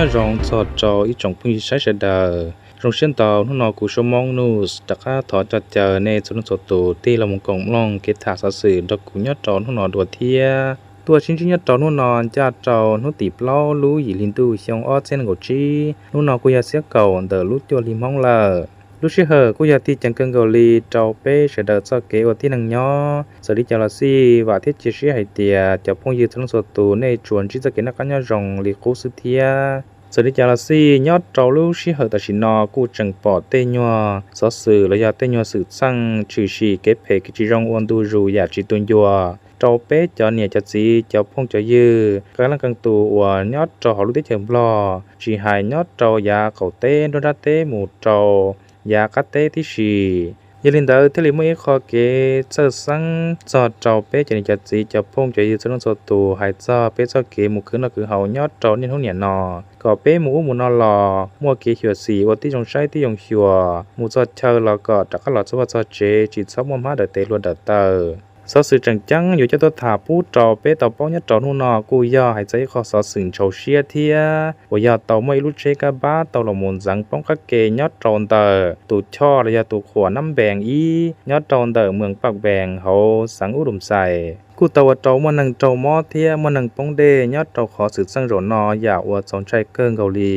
nhớ rong cho trò ít trồng phun sai sẽ đờ rong xuyên tàu nó nọ cú số mong nu đặc ha thọ cho chờ nè cho nó sốt tù tê là một cổng long kết thả sa sử đó cú nhớ trò nó nọ đùa thiaตัวชิ้นชิ้นจอนู่นนอนจ้าจอนู่นตีบเล่ารู้หยีลินตู้เชียงอ้อเส้นกูจีนู่นนอนกูอยากเสียเก่าเดอรู้ตัวริมห้องละรู้ชื่อเหอะกูอยากตีจังเกิงเกาหลีเจ้าเป้เสด็จเจ้าเก๋ว่าที่นังย่อสวัสดีจ้าละสิว่าที่เจี๊ยให้เตียจะพงยืนทั้งสดตูในชวนที่จะเก๋นักการย่อรองลีกูสุเทียสวัสดีจ้าละสิยอดเจ้ารู้ชื่อเหอะแต่ชินอกูจังปอเตยัวสอสื่อระยะเตยัวสื่อสั่งชื่อชีเก็บเพกิจิรองอ้วนดูรูอยากจีตุนยัวเจ้าเป๊ะเจ้าเนี่ยจะจีเจ้าพงเจ้ายื้อกำลังกังตัววยอดเจ้าเขารู้ได้เฉิมรอจีหายยอดเจ้ายาเขาเต้โดนเต้หมูเจ้ายาคัดเต้ที่ชียาลินเดอร์ที่ลิมือคอเกเจอสังจอดเจ้าเป๊ะจะเนี่ยจะจีเจ้าพงเจ้ายื้อจะต้องจอดตัวหายเจ้าเป๊ะเจ้าเกหมูขึ้นก็คือเขายอดเจ้าเนี่ยทุกเนี่ยนอก็เป๊ะหมูนอหล่อมัวเกหัวสีว่าที่จงใช้ที่ยงหัวหมูจอดเชิญแล้วก็จากก็หล่อจะว่าจอดเจจีซับมัวมาเดเตลวดเดเตอสอสื่อจังอยู่เจ้าตัวถาผู้จอเป้ต่อป้องยัดจอนู่นนอกูย่อหายใจขอสอสื่อโชเชียเทียว่าย่อต่อไม่รู้เชกาบ้าต่อละมุนสังป้องกักเกยอดจอนเตอตูช่อระยะตูขวน้ำแบงอียอดจอนเตอเมืองปากแบงเขาสังอุดมใส่กูตัวเจ้ามันนังเจ้ามอเทียมันนังป้องเดยอดเจ้าขอสื่อสังโรนออยากว่าสนใจเกินเกาหลี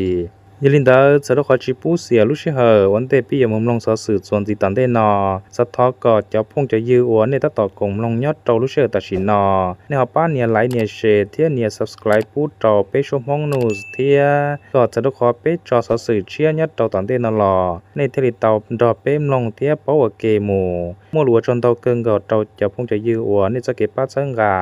ยลินเดอร์จะต้องขอชิปูเสียรู้ชื่อเหอวันเตปีอย่ามุมลงสอสื่อส่วนติตันได้นอสะท้อก็จะพงจะยื้ออัวในตะต่อกงลงยอดเจ้ารู้ชื่อตัดสินนอในหอป้าเนี่ยไลน์เนี่ยแชร์เทียเนี่ย subscribe พูดเจ้าไปชมห้องนูสเทียก็จะต้องขอไปจอสอสื่อเชียยอดเจ้าตันได้นอลอในเทลิตเตาดอเป้มลงเทียเป้าเกมูมัวหลัวจนเตาเกิงก็เจ้าจะพงจะยื้ออัวในจะเก็บป้าเชิงกา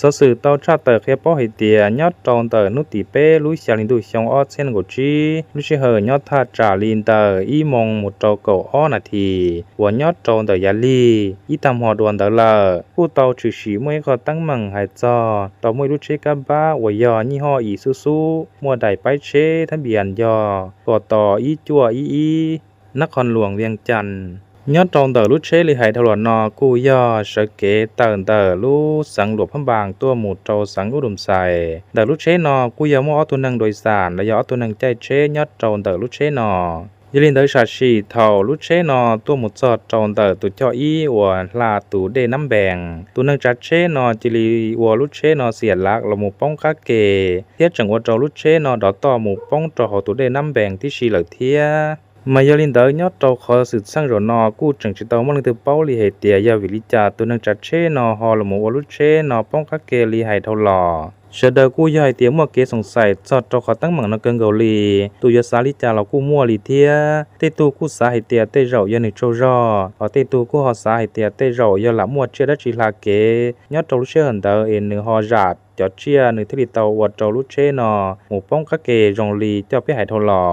สอสื่อเต้าชาเตอร์แค่ป้อให้เตียยอดจอนเตอร์นุติเป้ลุยเสียลินดูชงอ้อเส้นกุจีลุยเหอยอดท่าจาลินเตอร์อีมงหมดเจ้าเก่าอ้อนาทีหัวยอดจอนเตอร์ยาลีอีตามหอดวนเตอร์ละผู้เต้าชื่อฉีมวยก็ตั้งมังหายจอต่อมวยลุเชกับบ้าหัวยอยี่ห้ออีซูซูมัวได้ไปเชทะเบียนยอก็ต่ออีจัวอีนครหลวงเวียงจันทร์ยอดจองเตอร์ลุเชลิหายถลอนนอกูย่อเสเกเตอร์ลูสังหลวงพบางตัวหมูโจสังอุดมใสเตอร์ลุเชนอกูย่อมอตัวนังโดยสารและย่อตัวนังใจเชยอดจองเตอร์ลุเชนอยลินเตอร์ชาชีเท่าลุเชนอตัวหมูจอดจองเตอร์ตัวเจ้าอีวัวลาตูเดน้ำแบงตัวนังจัดเชนอจิลีวัวลุเชนอเสียลักละหมูป้องคาเกเทียจังวัดจอลุเชนอดอต่อหมูป้องจอหตัวเดน้ำแบงที่ชีเหลือเทียมายาลินเดอร์ยอดเจ้าขอสืบสร้างรนอกู้จังจิตเอามันถึงเป้าลีเหตียยาวิลิจาตัวนังจัดเชนอฮอลหมูวลุเชนอป้องคักเกลีหายเท่าหล่อเชเดอร์กู้ยายเตียมัวเกสงสัยจอดเจ้าขอตั้งหมังนักเกิงเกาหลีตัวยาสาลิจาเรากู้มัวลีเทียเตตูกู้สาเหตียเตเรายานิโจรอเอาเตตูกู้หอสาเหตียเตเรายาละมัวเชดจิลาเกยอดเจ้าลุเชหันเดอร์เอ็นหนึ่งฮอจัดจอดเชียหนึ่งที่เตาวัดเจ้าลุเชนอหมูป้องคักเกจงลีเจ้าเป้หายเท่าหล่อ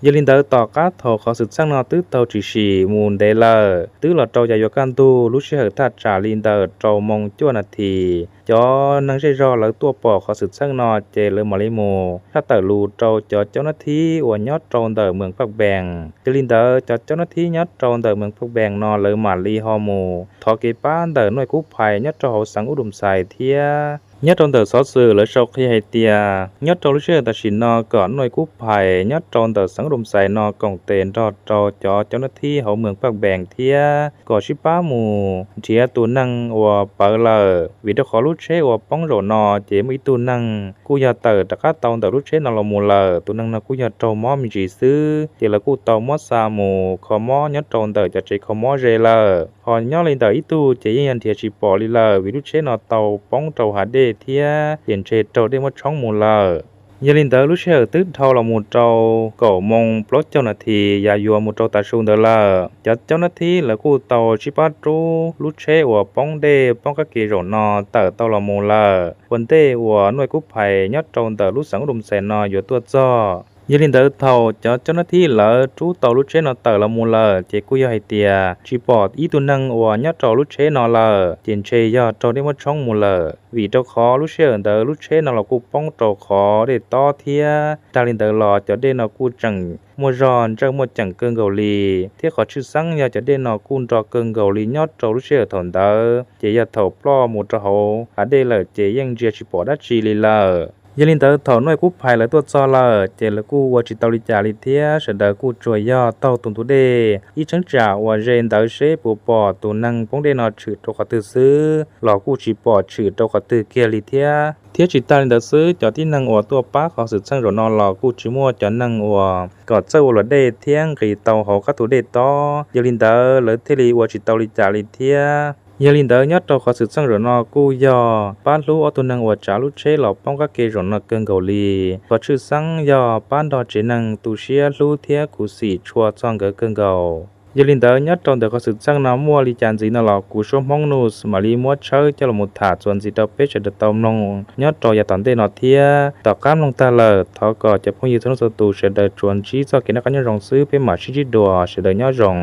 ยลินเดอร์ต่อการทอขอสืบสร้างนอตื้อเตาจีชีมูนเดลเลอร์ตื้อหลอดเจ้าใหญ่ยกันตูลุเชอร์ทัดจาลินเดอร์เจ้ามงจวนาทีจอนังใช้รอแล้วตัวปอขอสืบสร้างนอเจเลมาลิโมถ้าเตอร์ลูเจ้าจอเจ้าหน้าที่อวยอดเจ้าเดอร์เมืองพักแบงยลินเดอร์จอเจ้าหน้าที่ยอดเจ้าเดอร์เมืองพักแบงนอเลมาลีฮอโมทอเกป้านเดอร์หน่วยกู้ภัยยอดเจ้าสังอุดมใสเทียยอดจอนเตอร์ซอสื่อและชาวขยายเตียยอดจอลุเชอร์ตัดสินนอก่อนหน่วยกู้ภัยยอดจอนเตอร์สังรมใส่นอกองเตนรอดจอเจ้าหน้าที่เขาเมืองปากแบงเทียก่อชิป้าหมูเชียตัวนังวัวเปอร์เลอร์วิดขอลุเชอร์วัวป้องโรนอเจมีตัวนังกูยาเตอร์ตะก้าตองเตอร์ลุเชอร์นอลมูเลอร์ตัวนังนักกูยาโจมอมีจีซื้อเจละกูตอมอซามูขอมอยอดจอนเตอร์จะเจขอมอเจเลอร์พอยอดเลยเตอร์อีตูเจยันเทียชิปอลิเลอร์วิลุเชอร์นอเตาป้องเจ้าหาเดเทียเห็นเชดเจ้าได้มาช่องมูลยาลินเตอร์ลุเชอร์ตื้อเท่าละมูเจ้าก่อมงปลดเจ้าหน้าที่ยายัวมูเจ้าตาชูเดลจัดเจ้าหน้าที่และกู้เตาชิปาจูลุเชอว่าป้องเดป้องกะเกโรนอเตอร์เท่าละมูวันเตว่าหน่วยกู้ภัยยอดเจ้าเตอร์ลุสังรุมแสนนออยู่ตัวจ้อยลินเดอร์เท่าเจ้าหน้าที่ละจูเตาลุเชนอเตอร์ละมูเจกุยให้เตียชิปอดอีตุนังว่ายอดเจ้าลุเชนอเจนเชยอดเจ้าได้มาช่องมูวีเจ้าขอลุเชนเดอร์ลุเชนอละกูป้องเจ้าขอได้ต่อเทียดาลินเดอร์รอเจ้าได้นอกูจังม mua giòn trong một chẳng cơn gầu lì thiết khó chữ sáng giờ cho đến nó cun trò cơn gầu lì nhót trâu lúc xưa thằng tớ chỉ giờ thầu plo một trò hậu ở đây là chỉ ยัง chia chỉ bỏ đất chi lì lờ giờ linh tớ thầu nói cú phải là tôi cho lờ chỉ là cú qua chỉ tàu lì trả lì thiết sẽ đợi cú trôi do tàu tuần tu đề ý chẳng trả qua rèn tớ sẽ bộ bỏ tu năng bóng đê nó chữ trâu khó từ xứ lò cú chỉ bỏ chữ trâu khó từ kia lì thiết chỉ ta linh xứ cho tí năng ởตัวป้าเขาสืบสร้างรอนอลอกูจิมัวจะนั่งอัวก็เจ้าละเดเที่ยงกี่เตาเขาก็ตัวเดต่อยาลินเดอหรือเทลีวัวจิตเตาลิจาลิเทียยาลินเดอยัดเราเขาสืบสร้างรอนอกูยอป้านรู้เอาตัวนั่งอัวจ่าลุเชหลอกป้องก็เกยรอนอเกินเกาหลีก็ชื่อสังยอป้านดอเจนังตูเชียรู้เทียกูสีชัวจ้องเกินเกายาลินเดอยัดตรงแต่เขาสืบสร้างน้ำมัวลิจานจีนหลอกกูชมห้องนูสมาลีมัวเชยจะละมุดถาจวนจีเตาเปชเดตอมนงยัดต่อยาตอนเดนอเทียต่อการลงตาเลทอก็จะพุ่งยืนทนสตูเฉดจวนชี้จอกินนักการยรองซื้อเป็นหมาชิจิดัวเฉดยอดรอง